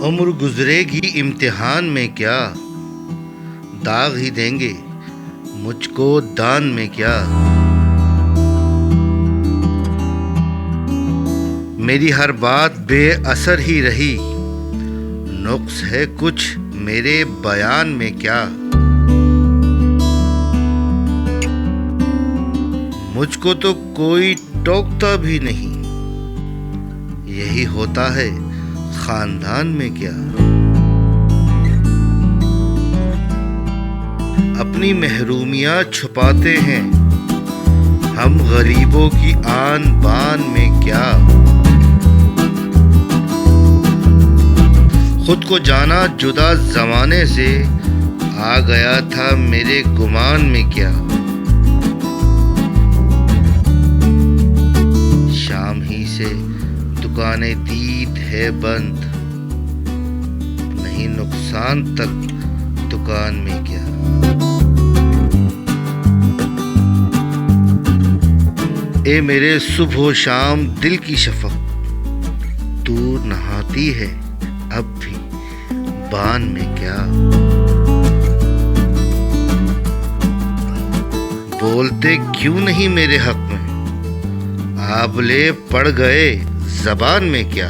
उम्र गुजरेगी इम्तिहान में क्या, दाग ही देंगे मुझको दान में क्या। मेरी हर बात बेअसर ही रही, नुक्स है कुछ मेरे बयान में क्या। मुझको तो कोई टोकता भी नहीं, यही होता है खानदान में क्या। अपनी महरूमियां छुपाते हैं हम, गरीबों की आन बान में क्या। खुद को जाना जुदा जमाने से, आ गया था मेरे गुमान में क्या। शाम ही से दुकानें दीद है बंद, नहीं नुकसान तक दुकान में क्या। ए मेरे सुबह शाम दिल की शफक, तू नहाती है अब भी बान में क्या। बोलते क्यों नहीं मेरे हक में, आबले पड़ गए ज़बान में क्या।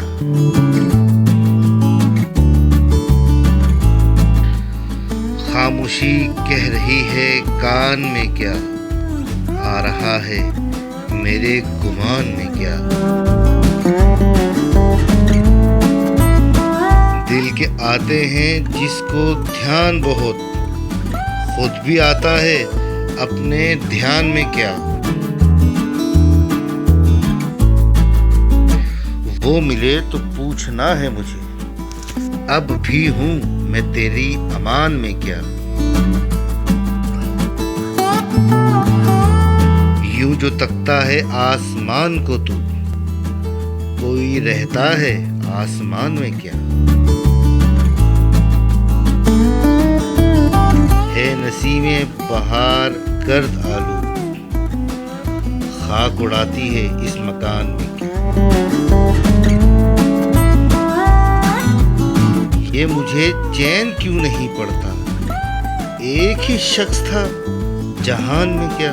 खामोशी कह रही है कान में क्या, आ रहा है मेरे गुमान में क्या। दिल के आते हैं जिसको ध्यान बहुत, खुद भी आता है अपने ध्यान में क्या। वो मिले तो पूछना है मुझे, अब भी हूँ मैं तेरी अमान में क्या। यूं जो तकता है आसमान को तू, कोई रहता है आसमान में क्या। है नसीमें बहार गर्द आलू, खाक उड़ाती है इस मकान में क्या। ये मुझे चैन क्यों नहीं पड़ता, एक ही शख्स था जहान में क्या।